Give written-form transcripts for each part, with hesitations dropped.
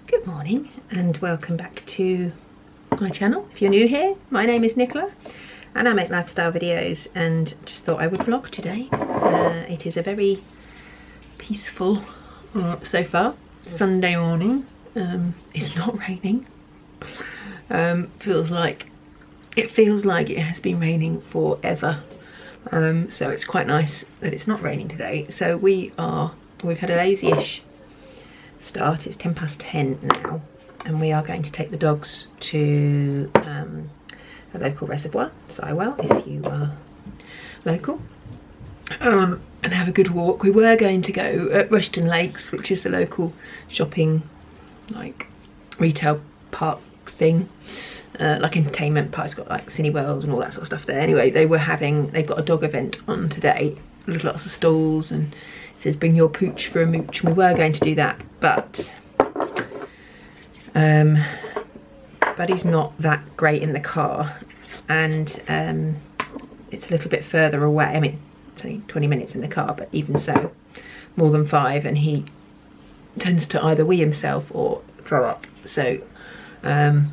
Good morning and welcome back to my channel. If you're new here, my name is Nicola and I make lifestyle videos and just thought I would vlog today. It is a very peaceful, so far, Sunday morning. It's not raining. It feels like it has been raining forever. So it's quite nice that it's not raining today. So we've had a lazy-ish start. It's 10:10 now and we are going to take the dogs to a local reservoir, Sywell, if you are local, and have a good walk. We were going to go at Rushton Lakes, which is the local shopping, like retail park thing, like entertainment park. It's got like Cineworld and all that sort of stuff there. Anyway, they've got a dog event on today, lots of stalls, and it says bring your pooch for a mooch. We were going to do that, but Buddy's not that great in the car, and it's a little bit further away. I mean, it's only 20 minutes in the car, but even so, more than 5, and he tends to either wee himself or throw up. So I'm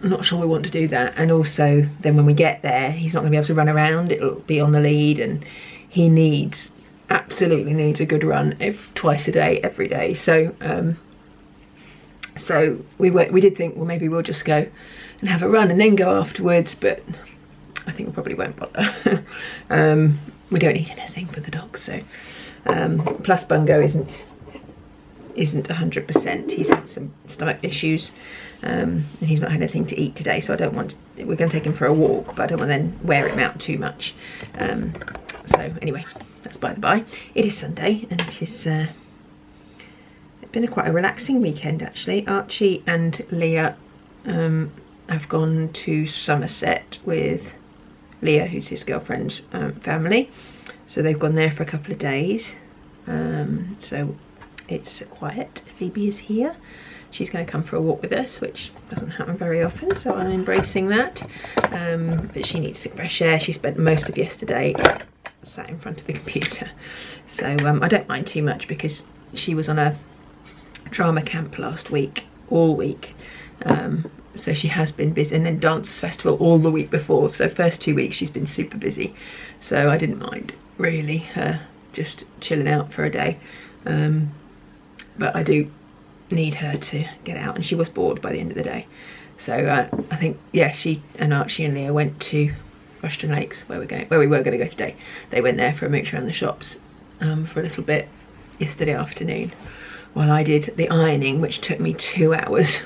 not sure we want to do that. And also then when we get there, he's not going to be able to run around. It'll be on the lead, and he absolutely needs a good run twice a day, every day. So we did think, well, maybe we'll just go and have a run and then go afterwards, but I think we probably won't bother. We don't need anything for the dogs. So plus Bungo isn't 100%. He's had some stomach issues, and he's not had anything to eat today, so we're going to take him for a walk, but I don't want to then wear him out too much. So anyway, that's by the by. It is Sunday and it is been quite a relaxing weekend actually. Archie and Leah have gone to Somerset with Leah, who's his girlfriend's family, so they've gone there for a couple of days. So it's quiet. Phoebe is here. She's going to come for a walk with us, which doesn't happen very often, so I'm embracing that. But she needs some fresh air. She spent most of yesterday sat in front of the computer, so I don't mind too much because she was on a drama camp last week, all week, so she has been busy, and then dance festival all the week before, so first 2 weeks she's been super busy, so I didn't mind really her just chilling out for a day, but I do need her to get out, and she was bored by the end of the day. So I think, yeah, she and Archie and Leah went to Rushton Lakes, where we were going to go today. They went there for a mooch around the shops for a little bit yesterday afternoon, while I did the ironing, which took me 2 hours.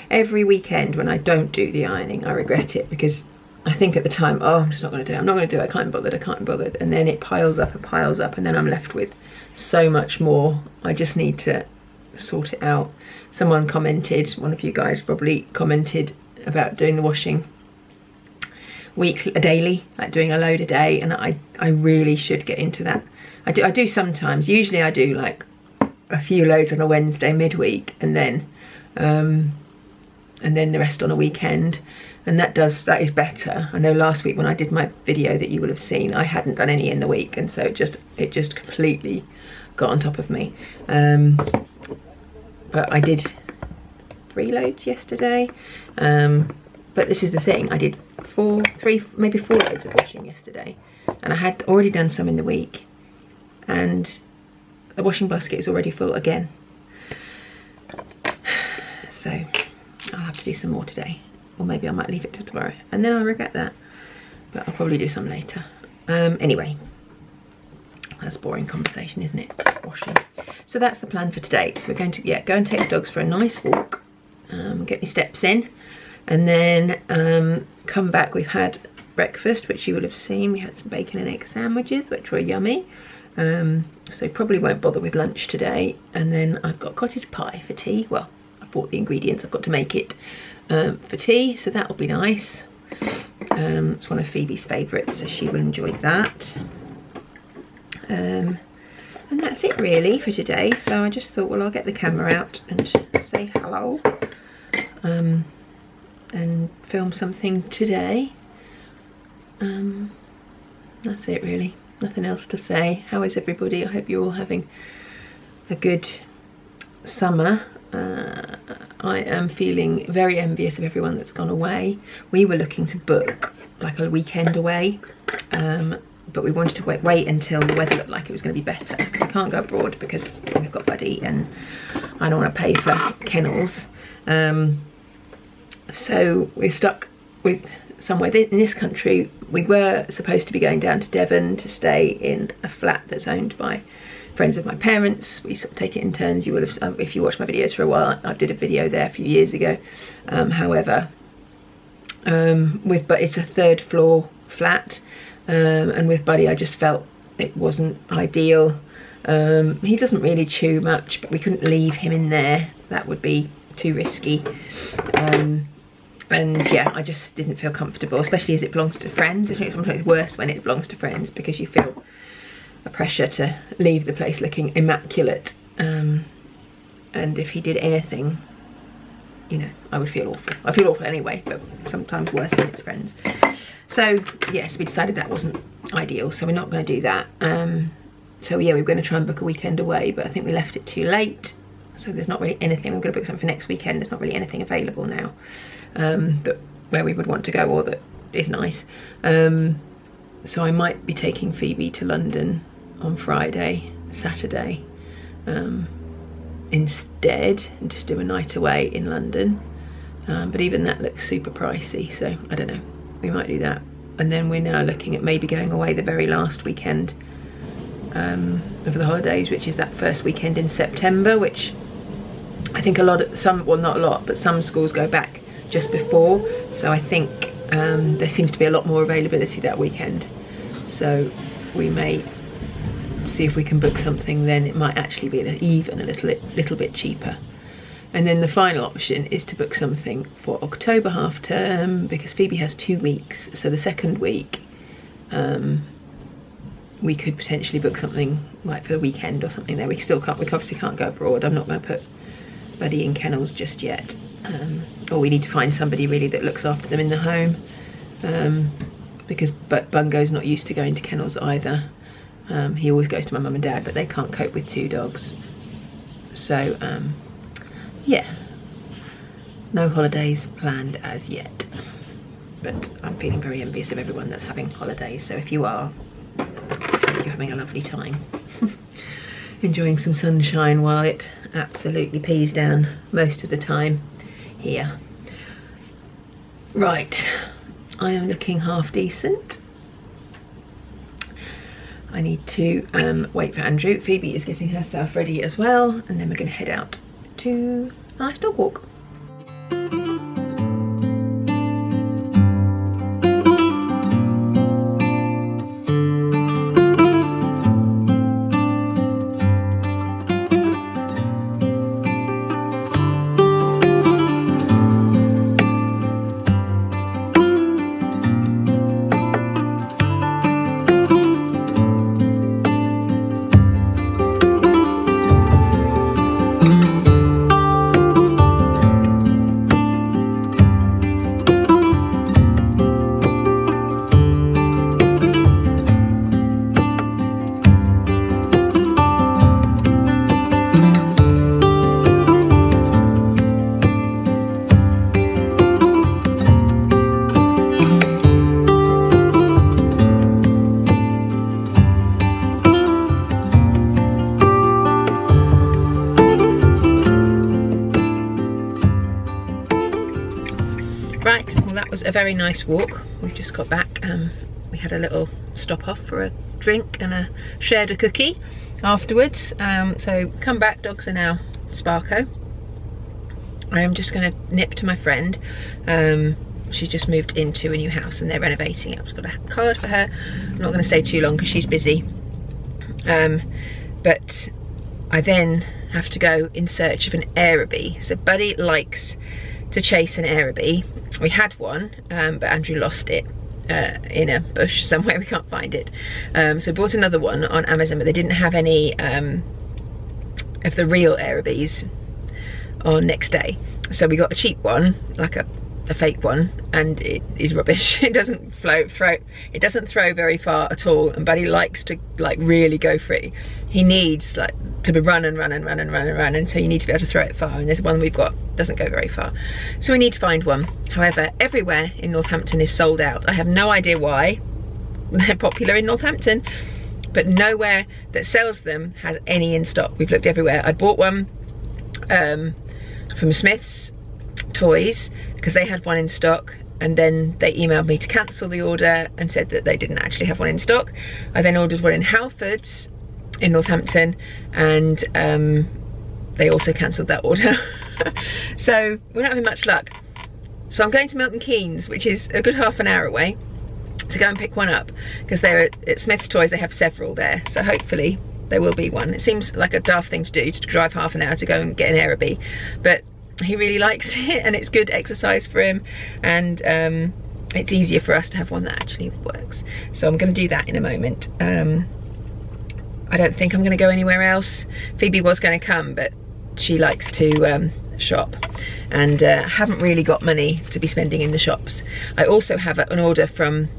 Every weekend when I don't do the ironing, I regret it, because I think at the time, oh, I'm just not going to do it, I'm not going to do it, I can't be bothered, and then it piles up and piles up, and then I'm left with so much more. I just need to sort it out. Someone commented, one of you guys probably commented about doing the washing daily, like doing a load a day, and I really should get into that. I do sometimes. Usually I do like a few loads on a Wednesday midweek, and then the rest on a weekend, and that is better. I know last week when I did my video that you will have seen, I hadn't done any in the week, and so it just completely got on top of me. But I did 3 loads yesterday, but this is the thing, I did maybe 4 loads of washing yesterday, and I had already done some in the week, and the washing basket is already full again, so I'll have to do some more today, or maybe I might leave it till tomorrow, and then I'll regret that, but I'll probably do some later. Anyway, that's boring conversation, isn't it? Washing. So that's the plan for today. So we're going to go and take the dogs for a nice walk, get your steps in, and then come back. We've had breakfast, which you will have seen. We had some bacon and egg sandwiches, which were yummy. So probably won't bother with lunch today. And then I've got cottage pie for tea. Well, I bought the ingredients, I've got to make it for tea, so that'll be nice. It's one of Phoebe's favourites, so she will enjoy that. And that's it really for today. So I just thought, well, I'll get the camera out and say hello, and film something today. That's it really, nothing else to say. How is everybody? I hope you're all having a good summer. I am feeling very envious of everyone that's gone away. We were looking to book like a weekend away, but we wanted to wait until the weather looked like it was going to be better. We can't go abroad because we've got Buddy and I don't want to pay for kennels. So we're stuck with somewhere in this country. We were supposed to be going down to Devon to stay in a flat that's owned by friends of my parents. We sort of take it in turns. You will have, if you watch my videos for a while, I did a video there a few years ago. However, but it's a 3rd floor flat, and with Buddy I just felt it wasn't ideal. He doesn't really chew much, but we couldn't leave him in there. That would be too risky. And yeah, I just didn't feel comfortable, especially as it belongs to friends. I think sometimes it's worse when it belongs to friends because you feel a pressure to leave the place looking immaculate. And if he did anything, you know, I would feel awful. I feel awful anyway, but sometimes worse when it's friends. So yes, we decided that wasn't ideal, so we're not going to do that. So yeah, we were going to try and book a weekend away, but I think we left it too late. So there's not really anything. We're going to book something for next weekend. There's not really anything available now where we would want to go or that is nice. So I might be taking Phoebe to London on Friday, Saturday instead, and just do a night away in London. But even that looks super pricey, so I don't know. We might do that. And then we're now looking at maybe going away the very last weekend of the holidays, which is that first weekend in September, which I think well, not a lot, but some schools go back just before. So I think there seems to be a lot more availability that weekend. So we may see if we can book something then. It might actually be even a little bit cheaper. And then the final option is to book something for October half term, because Phoebe has 2 weeks. So the second week, we could potentially book something like for the weekend or something there. We obviously can't go abroad. I'm not going to put Buddy in kennels just yet. Or we need to find somebody really that looks after them in the home. Because Bungo's not used to going to kennels either. He always goes to my mum and dad, but they can't cope with 2 dogs. So, yeah, no holidays planned as yet. But I'm feeling very envious of everyone that's having holidays. So if you are, you're having a lovely time. Enjoying some sunshine while it absolutely pees down most of the time here. Right, I am looking half decent. I need to wait for Andrew. Phoebe is getting herself ready as well, and then we're going to head out to a nice dog walk. Right, well that was a very nice walk. We've just got back. We had a little stop off for a drink and shared a cookie afterwards. So come back, dogs are now Sparko. I am just going to nip to my friend. She's just moved into a new house and they're renovating it. I've just got a card for her. I'm not going to stay too long because she's busy. But I then have to go in search of an Araby. So Buddy likes to chase an Araby. We had one, but Andrew lost it in a bush somewhere. We can't find it. So bought another one on Amazon, but they didn't have any of the real Arabys on next day. So we got a cheap one, like a a fake one, and it is rubbish. It doesn't throw very far at all, and Buddy likes to like really go for it. He needs like to be run, and so you need to be able to throw it far, and this one we've got doesn't go very far, so we need to find one. However, everywhere in Northampton is sold out. I have no idea why. They're popular in Northampton, but nowhere that sells them has any in stock. We've looked everywhere. I bought one from Smith's Toys because they had one in stock, and then they emailed me to cancel the order and said that they didn't actually have one in stock. I then ordered one in Halfords in Northampton, and they also cancelled that order. So we're not having much luck. So I'm going to Milton Keynes, which is a good half an hour away, to go and pick one up, because they're at Smith's Toys. They have several there, so hopefully there will be one. It seems like a daft thing to do, to drive half an hour to go and get an Aerobee, but he really likes it, and it's good exercise for him, and it's easier for us to have one that actually works. So I'm going to do that in a moment. I don't think I'm going to go anywhere else. Phoebe was going to come, but she likes to shop, and haven't really got money to be spending in the shops. I also have an order from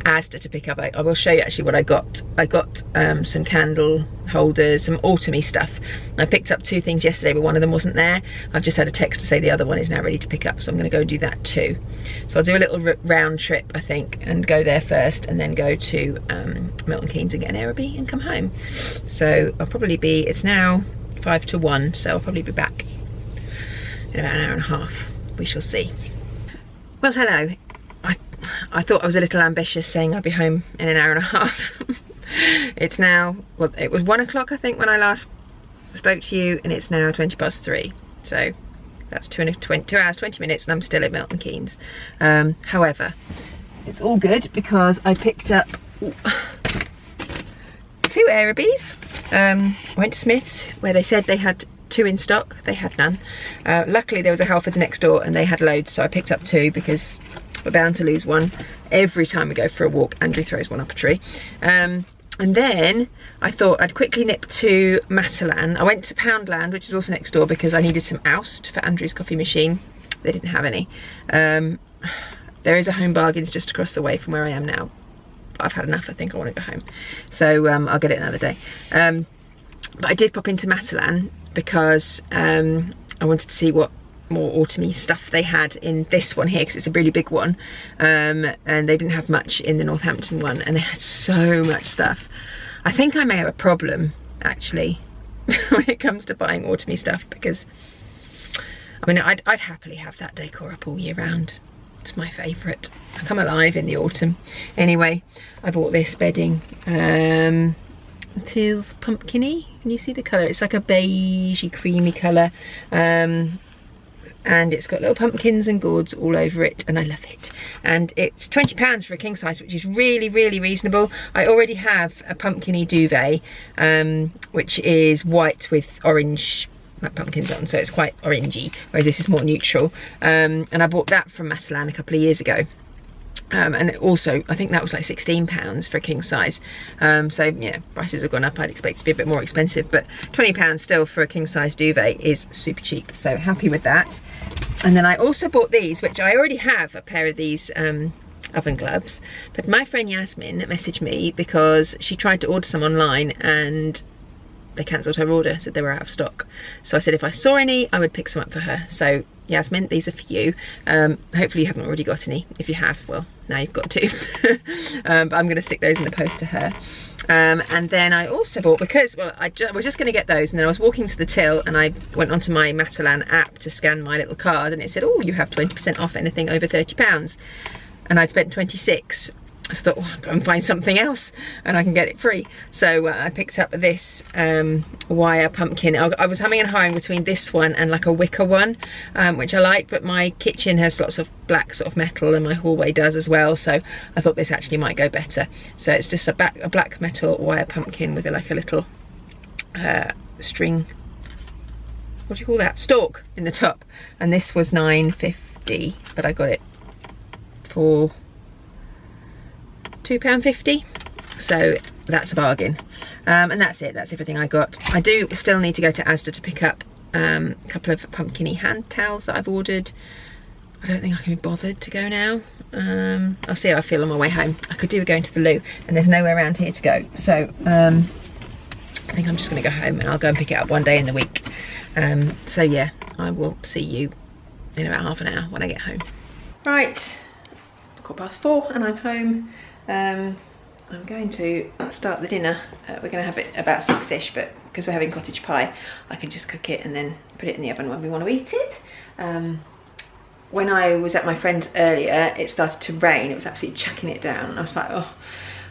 Asda to pick up. I will show you actually what I got. I got some candle holders, some autumny stuff. I picked up 2 things yesterday, but one of them wasn't there. I've just had a text to say the other one is now ready to pick up, so I'm going to go and do that too. So I'll do a little round trip, I think, and go there first, and then go to Milton Keynes and get an Aerobee and come home. So I'll probably be, it's now 5 to 1, so I'll probably be back in about an hour and a half. We shall see. Well, hello. I thought I was a little ambitious saying I'd be home in an hour and a half. It's now, well, it was 1 o'clock I think when I last spoke to you, and it's now 20 past 3. So that's 2 hours, 20 minutes, and I'm still at Milton Keynes. However, it's all good because I picked up 2 Aerobees. I went to Smith's where they said they had 2 in stock. They had none. Luckily there was a Halfords next door and they had loads, so I picked up 2 because we're bound to lose one. Every time we go for a walk, Andrew throws one up a tree. And then I thought I'd quickly nip to Matalan. I went to Poundland, which is also next door, because I needed some oust for Andrew's coffee machine. They didn't have any. There is a Home Bargains just across the way from where I am now. I've had enough, I think I want to go home. So I'll get it another day. But I did pop into Matalan because I wanted to see what more autumny stuff they had in this one here, because it's a really big one, and they didn't have much in the Northampton one, and they had so much stuff. I think I may have a problem actually when it comes to buying autumny stuff, because I mean I'd happily have that decor up all year round. It's my favourite. I come alive in the autumn. Anyway, I bought this bedding. It is pumpkin-y. Can you see the colour? It's like a beigey creamy colour. And it's got little pumpkins and gourds all over it, and I love it. And it's £20 for a king size, which is really, really reasonable. I already have a pumpkin-y duvet, which is white with orange like pumpkins on, so it's quite orangey, whereas this is more neutral. And I bought that from Matalan a couple of years ago. And also I think that was like £16 for a king size. So yeah, prices have gone up. I'd expect it to be a bit more expensive, but £20 still for a king size duvet is super cheap, so happy with that. And then I also bought these, which I already have a pair of these oven gloves, but my friend Yasmin messaged me because she tried to order some online and they cancelled her order, said they were out of stock. So I said if I saw any, I would pick some up for her. So Yasmin, these are for you. Hopefully you haven't already got any. If you have, well, now you've got 2. But I'm going to stick those in the post to her. And then I also bought, because, well, I was just going to get those, and then I was walking to the till and I went onto my Matalan app to scan my little card, and it said, oh, you have 20% off anything over £30. And I'd spent 26. I thought, well, I'll go and find something else and I can get it free. So I picked up this wire pumpkin. I was humming and hawing between this one and like a wicker one, which I like, but my kitchen has lots of black sort of metal and my hallway does as well, so I thought this actually might go better. So it's just a black metal wire pumpkin with like a little string, what do you call that, stalk in the top, and this was £9.50, but I got it for £2.50, so that's a bargain. And that's it, that's everything I got. I do still need to go to Asda to pick up a couple of pumpkin-y hand towels that I've ordered. I don't think I can be bothered to go now. I'll see how I feel on my way home. I could do with going to the loo, and there's nowhere around here to go. So I think I'm just going to go home, and I'll go and pick it up one day in the week. So yeah, I will see you in about half an hour when I get home. Right, 4:15 and I'm home. I'm going to start the dinner. We're going to have it about 6ish, but because we're having cottage pie, I can just cook it and then put it in the oven when we want to eat it. When I was at my friend's earlier, it started to rain. It was absolutely chucking it down. And I was like, oh,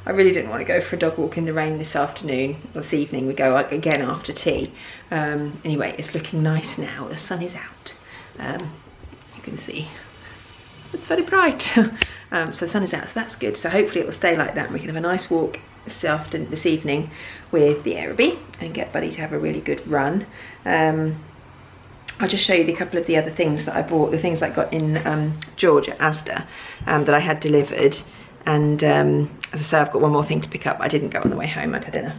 I really didn't want to go for a dog walk in the rain this afternoon, or this evening. We go again after tea. Anyway, it's looking nice now. The sun is out. You can see it's very bright. So the sun is out, so that's good. So hopefully it will stay like that, and we can have a nice walk this evening with the Araby and get Buddy to have a really good run. I'll just show you a couple of the other things that I bought, the things I got in Georgia, Asda, that I had delivered. And as I say, I've got one more thing to pick up. I didn't go on the way home, I'd had enough.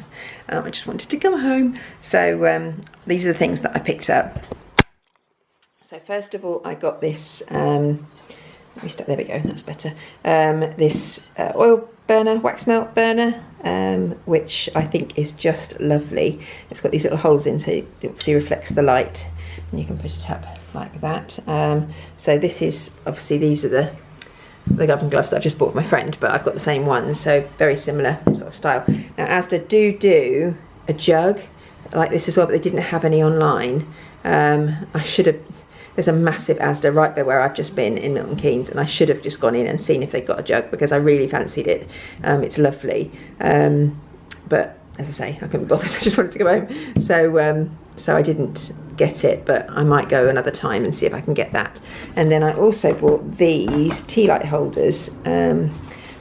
I just wanted to come home. So these are the things that I picked up. So first of all, I got this, there we go, that's better. This oil burner, wax melt burner, which I think is just lovely. It's got these little holes in, so it obviously reflects the light, and you can put it up like that. So this is, obviously these are the oven gloves that I've just bought for my friend, but I've got the same ones, so very similar sort of style. Now Asda do a jug like this as well, but they didn't have any online. I should have. There's a massive Asda right by where I've just been in Milton Keynes, and I should have just gone in and seen if they've got a jug, because I really fancied it. It's lovely, but as I say, I couldn't be bothered. I just wanted to go home, so I didn't get it, but I might go another time and see if I can get that. And then I also bought these tea light holders,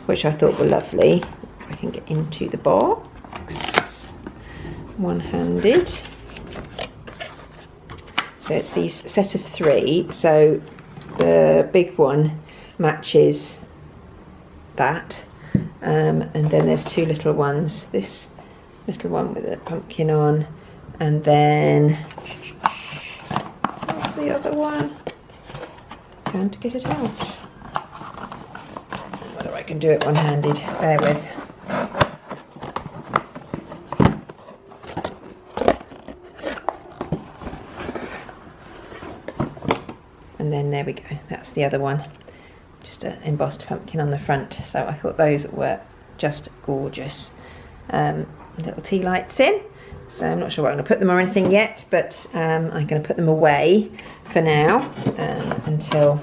which I thought were lovely. If I can get into the box, one-handed. So it's these set of 3, so the big one matches that, and then there's 2 little ones, this little one with a pumpkin on, and then what's the other one? Can't get it out. Whether I can do it one-handed, bear with. And then there we go, that's the other one, just an embossed pumpkin on the front. So I thought those were just gorgeous. Little tea lights in, so I'm not sure where I'm going to put them or anything yet, but I'm going to put them away for now until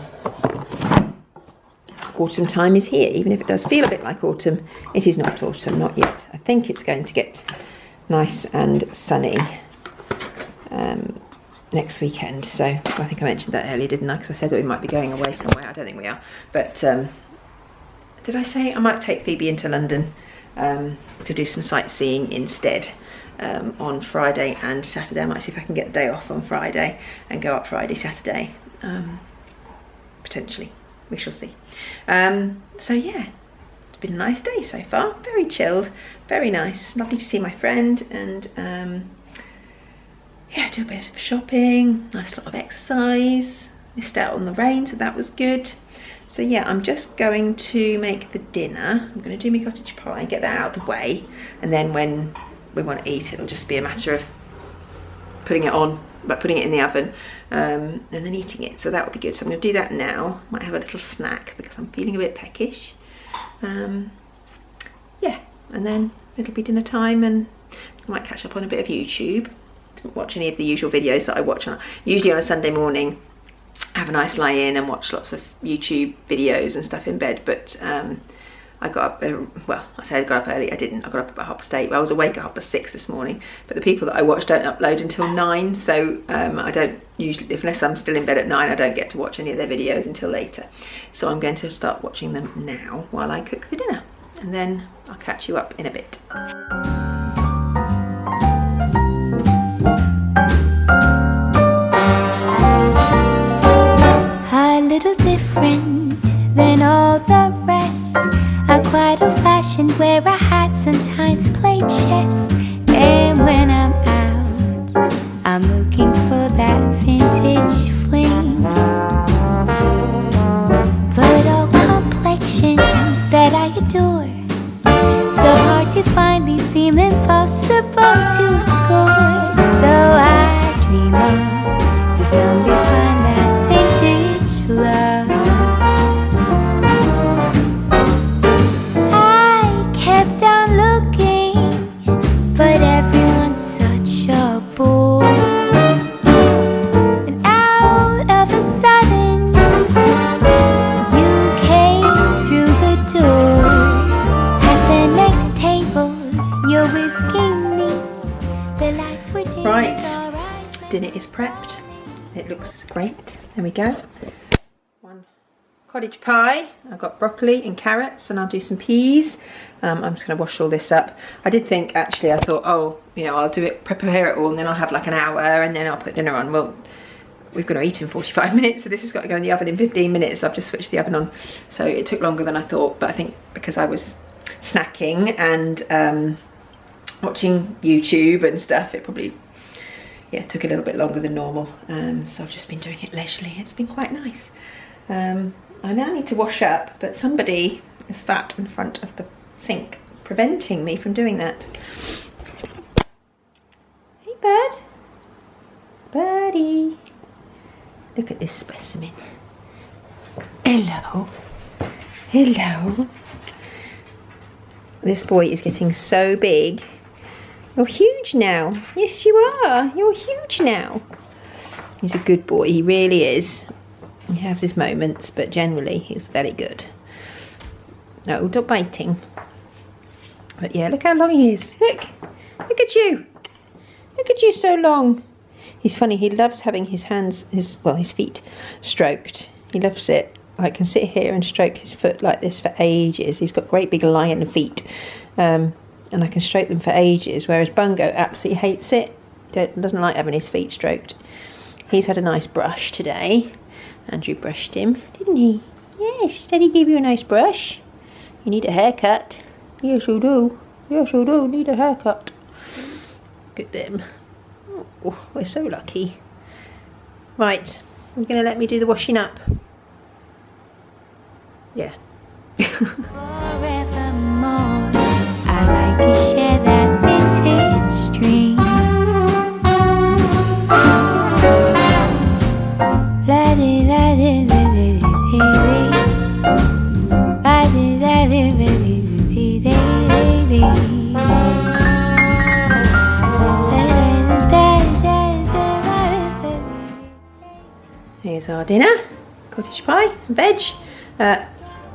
autumn time is here. Even if it does feel a bit like autumn, it is not autumn, not yet. I think it's going to get nice and sunny next weekend. So I think I mentioned that earlier, didn't I? Because I said that we might be going away somewhere. I don't think we are, but did I say I might take Phoebe into London to do some sightseeing instead on Friday and Saturday. I might see if I can get the day off on Friday and go up Friday, Saturday, potentially. We shall see. So yeah, it's been a nice day so far. Very chilled, very nice. Lovely to see my friend, and yeah, do a bit of shopping, nice lot of exercise. Missed out on the rain, so that was good. So yeah, I'm just going to make the dinner. I'm going to do my cottage pie, get that out of the way, and then when we want to eat, it'll just be a matter of putting it on, but putting it in the oven, and then eating it. So that will be good. So I'm going to do that now. Might have a little snack because I'm feeling a bit peckish. Yeah, and then it'll be dinner time, and I might catch up on a bit of YouTube. Didn't watch any of the usual videos that I watch usually on a Sunday morning. Have a nice lie in and watch lots of YouTube videos and stuff in bed, but I got up, well, I say I got up early, I didn't. I got up about 8:30, but I was awake at 6:30 this morning. But the people that I watch don't upload until 9, so I don't usually, unless I'm still in bed at 9, I don't get to watch any of their videos until later. So I'm going to start watching them now while I cook the dinner, and then I'll catch you up in a bit. Little different than all the rest. I'm quite old-fashioned, wear a hat, sometimes play chess. And when I'm out, I'm looking for that vintage fling. Right, dinner is prepped. It looks great. There we go. One cottage pie. I've got broccoli and carrots, and I'll do some peas. I'm just going to wash all this up. I did think, actually, I thought, oh, you know, I'll do it, prepare it all, and then I'll have like an hour, and then I'll put dinner on. Well, we've got to eat in 45 minutes, so this has got to go in the oven in 15 minutes. I've just switched the oven on, so it took longer than I thought, but I think because I was snacking and watching YouTube and stuff, it probably, yeah, took a little bit longer than normal. So I've just been doing it leisurely. It's been quite nice. I now need to wash up, but somebody is sat in front of the sink preventing me from doing that. Hey bird, birdie, look at this specimen. Hello, hello. This boy is getting so big. You're huge now. Yes, you are. You're huge now. He's a good boy. He really is. He has his moments, but generally he's very good. No, stop biting. But yeah, look how long he is. Look. Look at you. Look at you so long. He's funny. He loves having his hands, his feet stroked. He loves it. I can sit here and stroke his foot like this for ages. He's got great big lion feet. And I can stroke them for ages, whereas Bungo absolutely hates it. Doesn't like having his feet stroked. He's had a nice brush today. Andrew brushed him, didn't he? Yes, Daddy gave you a nice brush. You need a haircut. Yes, you do. Yes, you do need a haircut. Look at them. Oh, we're so lucky. Right, you're going to let me do the washing up? Yeah. Forevermore, I like to share that vintage stream. Here's our dinner. Cottage pie and veg.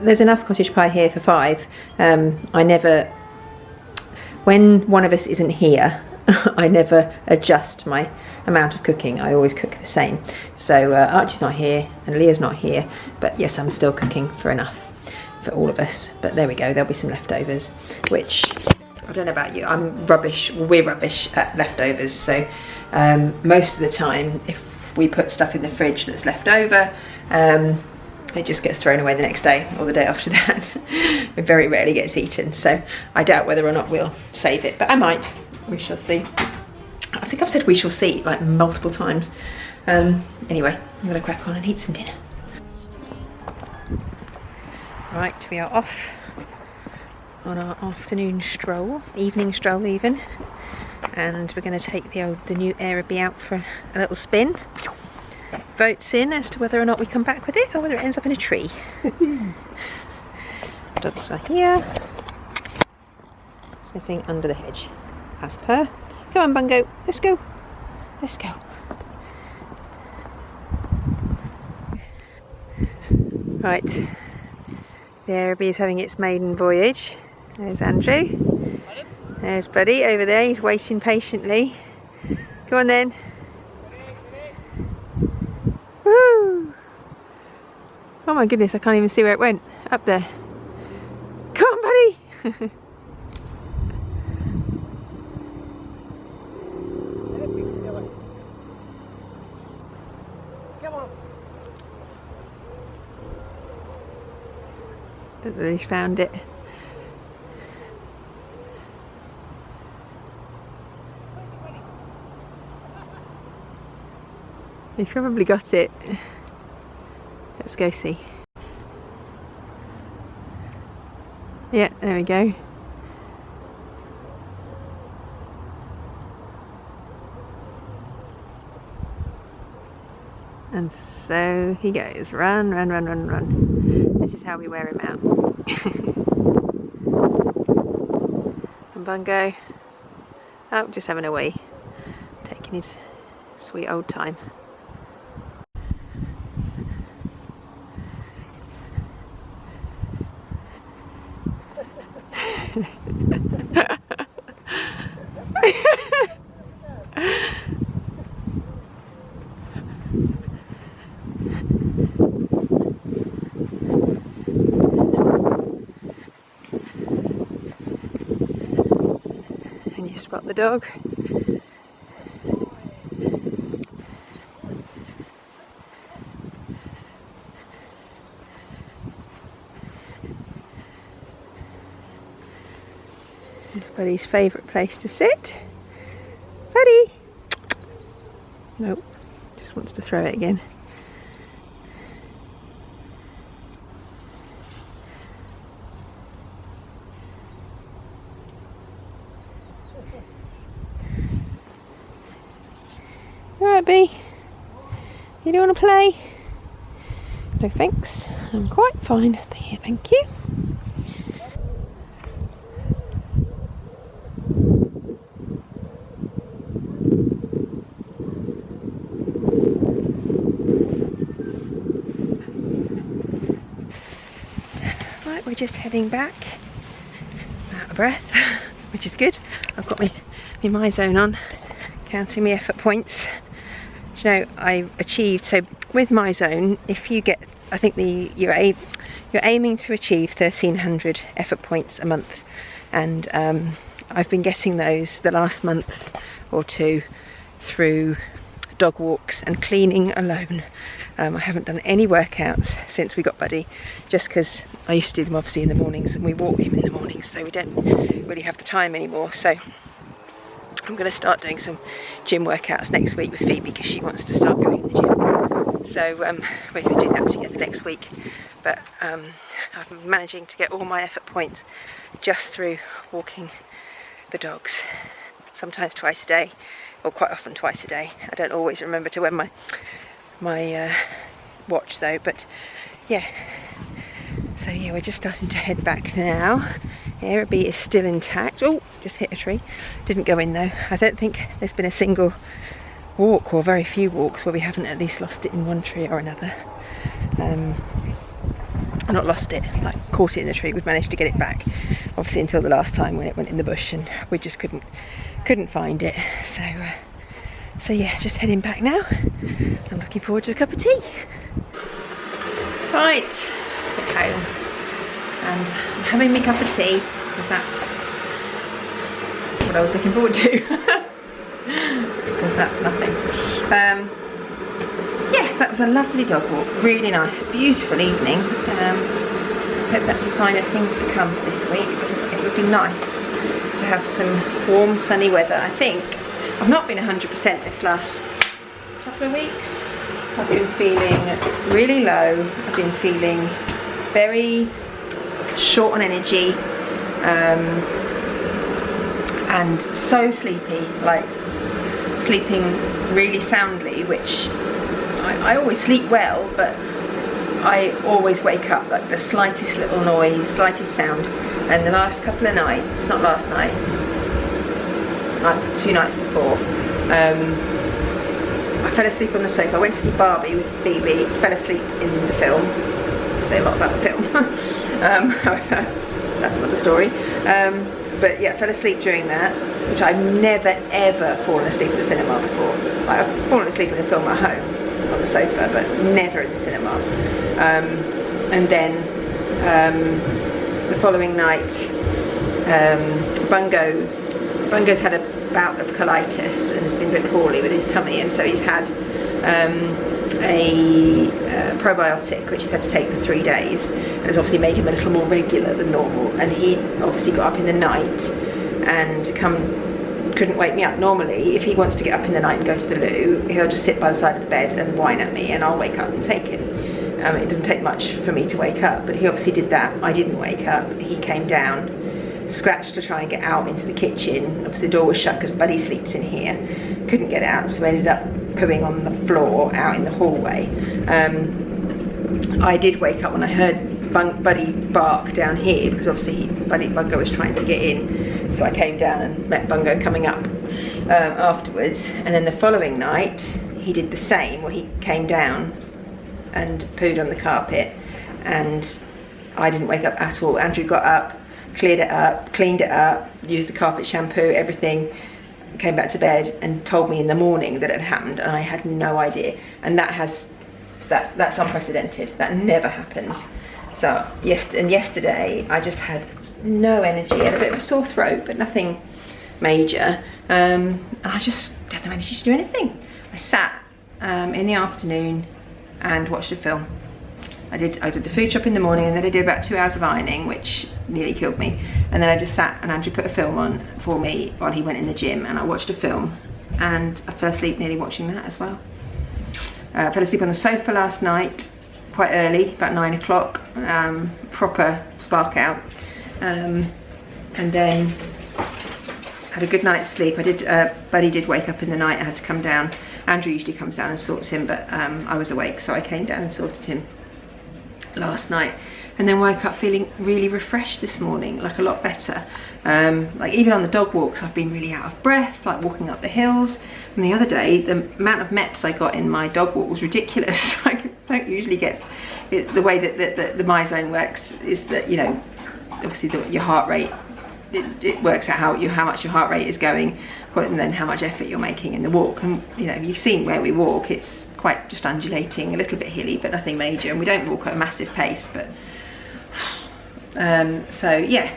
There's enough cottage pie here for 5. I never, when one of us isn't here, I never adjust my amount of cooking. I always cook the same. So Archie's not here and Leah's not here, but yes, I'm still cooking for enough for all of us. But there we go, there'll be some leftovers, which I don't know about you, I'm rubbish, we're rubbish at leftovers. So most of the time, if we put stuff in the fridge that's left over, it just gets thrown away the next day or the day after that. It very rarely gets eaten, so I doubt whether or not we'll save it, but I might. We shall see. I think I've said we shall see like multiple times. Anyway, I'm gonna crack on and eat some dinner. Right, we are off on our afternoon stroll, evening stroll even, and we're going to take the new Airbnb out for a little spin. Votes in as to whether or not we come back with it or whether it ends up in a tree. Dogs are here, sniffing under the hedge as per. Come on Bungo, let's go, let's go. Right, the Airbnb is having its maiden voyage. There's Andrew, there's Buddy over there, he's waiting patiently. Go on then. Woo! Oh my goodness, I can't even see where it went. Up there. Come on, buddy! Come on. He's found it. He's probably got it. Let's go see. Yeah, there we go. And so he goes. Run, run, run, run, run. This is how we wear him out. And Bungo, oh, just having a wee. Taking his sweet old time. spot the dog. It's Buddy's favourite place to sit. Buddy! Nope, just wants to throw it again. Alright, B. You don't want to play? No thanks. I'm quite fine. Here, thank you. Right, we're just heading back. Out of breath, which is good. I've got my MyZone on, counting my effort points. You know, I achieved, so with MyZone, if you get, I think you're aiming to achieve 1,300 effort points a month, and I've been getting those the last month or two through dog walks and cleaning alone. I haven't done any workouts since we got Buddy, just because I used to do them obviously in the mornings, and we walk him in the mornings, so we don't really have the time anymore. So I'm going to start doing some gym workouts next week with Phoebe, because she wants to start going to the gym. So we're going to do that together next week. But I'm managing to get all my effort points just through walking the dogs. Sometimes twice a day, or quite often twice a day. I don't always remember to wear my watch though, but yeah. So yeah, we're just starting to head back now. Airbnb is still intact. Oh, just hit a tree. Didn't go in though. I don't think there's been a single walk, or very few walks, where we haven't at least lost it in one tree or another. Not lost it, like caught it in the tree. We've managed to get it back, obviously, until the last time when it went in the bush and we just couldn't find it. So yeah, just heading back now. I'm looking forward to a cup of tea. Right, back home, and I'm having my cup of tea because that's what I was looking forward to. Because that's nothing. Yeah, that was a lovely dog walk, really nice, beautiful evening. Hope that's a sign of things to come this week, because it would be nice to have some warm sunny weather. I think I've not been 100% this last couple of weeks. I've been feeling really low. I've been feeling very short on energy, and so sleepy, like sleeping really soundly, which I always sleep well, but I always wake up like the slightest little noise, slightest sound. And the last couple of nights, not last night, like 2 nights before, I fell asleep on the sofa. I went to see Barbie with Phoebe, fell asleep in the film. I say a lot about the film. However, that's another story. But yeah, fell asleep during that, which I've never ever fallen asleep at the cinema before. Like, I've fallen asleep in a film at home on the sofa, but never in the cinema. And then the following night, Bungo's had a bout of colitis and has been a bit poorly with his tummy, and so he's had a probiotic which he's had to take for 3 days, and it's obviously made him a little more regular than normal. And he obviously got up in the night and couldn't wake me up. Normally, if he wants to get up in the night and go to the loo, he'll just sit by the side of the bed and whine at me, and I'll wake up and take him. It doesn't take much for me to wake up, but he obviously did that. I didn't wake up. He came down, scratched to try and get out into the kitchen. Obviously the door was shut because Buddy sleeps in here. Couldn't get out, so we ended up pooing on the floor out in the hallway. I did wake up when I heard Buddy bark down here, because obviously Bungo was trying to get in. So I came down and met Bungo coming up afterwards. And then the following night he did the same. Well, he came down and pooed on the carpet, and I didn't wake up at all. Andrew got up, cleared it up, cleaned it up, used the carpet shampoo, everything, came back to bed and told me in the morning that it had happened, and I had no idea. And that's unprecedented. That never happens. So yesterday I just had no energy. I had a bit of a sore throat, but nothing major, and I just didn't manage to do anything. I sat in the afternoon and watched a film. I did the food shop in the morning, and then I did about 2 hours of ironing, which nearly killed me. And then I just sat and Andrew put a film on for me while he went in the gym, and I watched a film, and I fell asleep nearly watching that as well. I fell asleep on the sofa last night quite early, about 9 o'clock, proper spark out, and then had a good night's sleep. Buddy did wake up in the night. I had to come down. Andrew usually comes down and sorts him, but I was awake, so I came down and sorted him last night, and then woke up feeling really refreshed this morning, like a lot better. Like even on the dog walks, I've been really out of breath, like walking up the hills. And the other day, the amount of MEPs I got in my dog walk was ridiculous. I don't usually get it. The way that the MyZone works is that, you know, obviously your heart rate, it works out how much your heart rate is going, and then how much effort you're making in the walk. And you know, you've seen where we walk, it's quite just undulating, a little bit hilly, but nothing major, and we don't walk at a massive pace. But so yeah,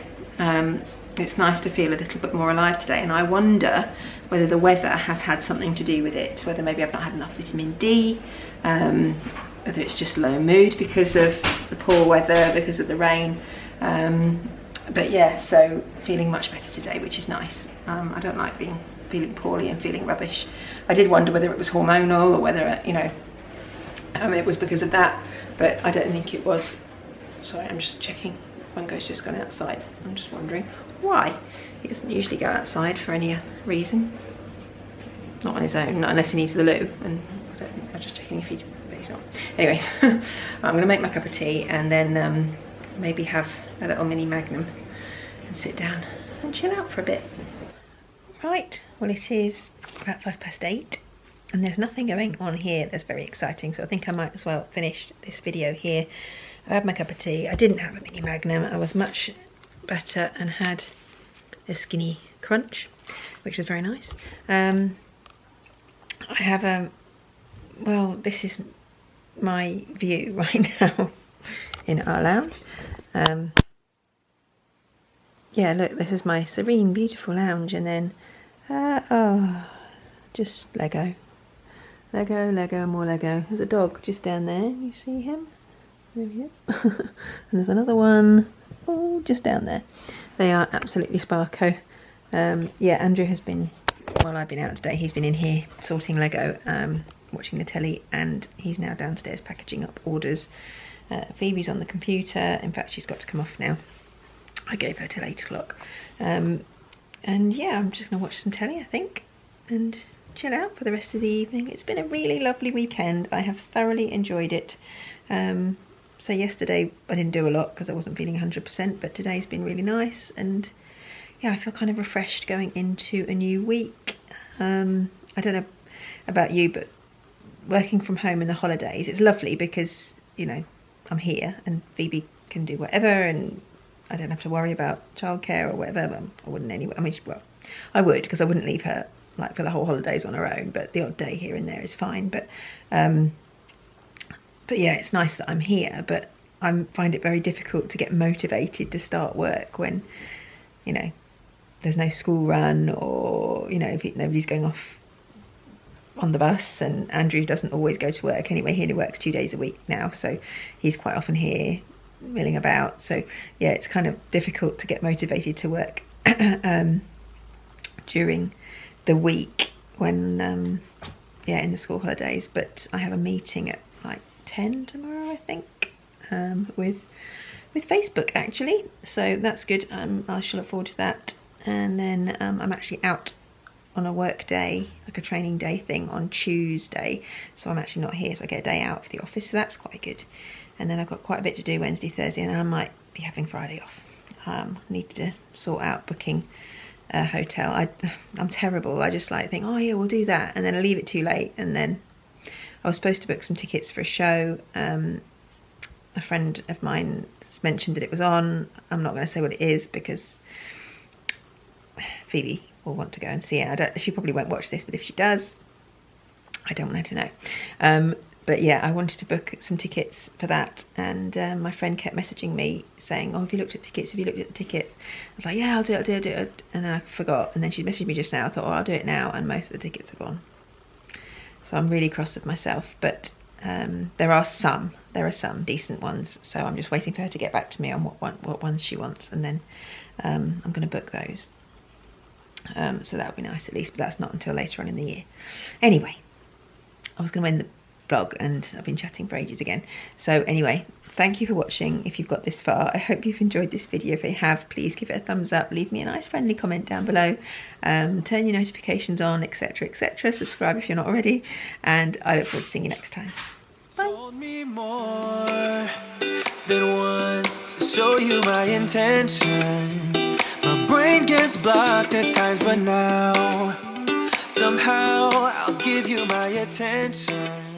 it's nice to feel a little bit more alive today, and I wonder whether the weather has had something to do with it, whether maybe I've not had enough vitamin D, whether it's just low mood because of the poor weather, because of the rain. But yeah, so feeling much better today, which is nice. I don't like feeling poorly and feeling rubbish. I did wonder whether it was hormonal or whether, you know, it was because of that, but I don't think it was. Sorry, I'm just checking. Bungo's just gone outside. I'm just wondering why. He doesn't usually go outside for any reason. Not on his own, not unless he needs the loo. And I'm just checking if but he's not. Anyway, I'm gonna make my cup of tea and then maybe have a little mini Magnum and sit down and chill out for a bit. Right, well it is about 8:05 and there's nothing going on here that's very exciting, so I think I might as well finish this video here. I had my cup of tea. I didn't have a mini Magnum. I was much better and had a skinny crunch, which was very nice. I have well, this is my view right now in our lounge. Yeah, look, this is my serene, beautiful lounge, and then oh, just Lego, more Lego. There's a dog just down there. You see him? There he is. And there's another one, oh, just down there. They are absolutely sparko. Yeah, Andrew has been, well, I've been out today. He's been in here sorting Lego, watching the telly, and he's now downstairs packaging up orders. Phoebe's on the computer. In fact, she's got to come off now. I gave her till 8 o'clock. And yeah, I'm just gonna watch some telly, I think, and chill out for the rest of the evening. It's been a really lovely weekend. I have thoroughly enjoyed it. So yesterday I didn't do a lot because I wasn't feeling 100%, but today's been really nice, and yeah, I feel kind of refreshed going into a new week. I don't know about you, but working from home in the holidays, it's lovely because, you know, I'm here and Phoebe can do whatever, and I don't have to worry about childcare or whatever. Well, I wouldn't anyway. I mean, well, I would, because I wouldn't leave her like for the whole holidays on her own, but the odd day here and there is fine. But yeah, it's nice that I'm here, but I find it very difficult to get motivated to start work when, you know, there's no school run, or, you know, nobody's going off on the bus, and Andrew doesn't always go to work anyway. He only works 2 days a week now, so he's quite often here milling about. So yeah, it's kind of difficult to get motivated to work during the week when yeah, in the school holidays. But I have a meeting at like 10 tomorrow, I think, with Facebook actually, so that's good. I shall look forward to that. And then I'm actually out on a work day, like a training day thing, on Tuesday, so I'm actually not here, so I get a day out of the office, so that's quite good. And then I've got quite a bit to do Wednesday, Thursday, and I might be having Friday off. Need to sort out booking a hotel. I'm terrible. I just like think, oh yeah, we'll do that, and then I leave it too late. And then I was supposed to book some tickets for a show. A friend of mine mentioned that it was on. I'm not going to say what it is because Phoebe will want to go and see it. She probably won't watch this, but if she does, I don't want her to know. But yeah, I wanted to book some tickets for that, and my friend kept messaging me saying, oh, have you looked at tickets, have you looked at the tickets? I was like, yeah, I'll do it, and then I forgot, and then she messaged me just now. I thought, oh, I'll do it now, and most of the tickets are gone. So I'm really cross with myself, but there are some decent ones, so I'm just waiting for her to get back to me on what ones she wants, and then I'm going to book those. So that would be nice at least, but that's not until later on in the year. Anyway, I was going to end the vlog and I've been chatting for ages again. So anyway, thank you for watching if you've got this far. I hope you've enjoyed this video. If you have, please give it a thumbs up, leave me a nice friendly comment down below, turn your notifications on, etc, etc. Subscribe if you're not already, and I look forward to seeing you next time. Bye. Told me more than once to show you my intention. My brain gets blocked at times, but now somehow I'll give you my attention.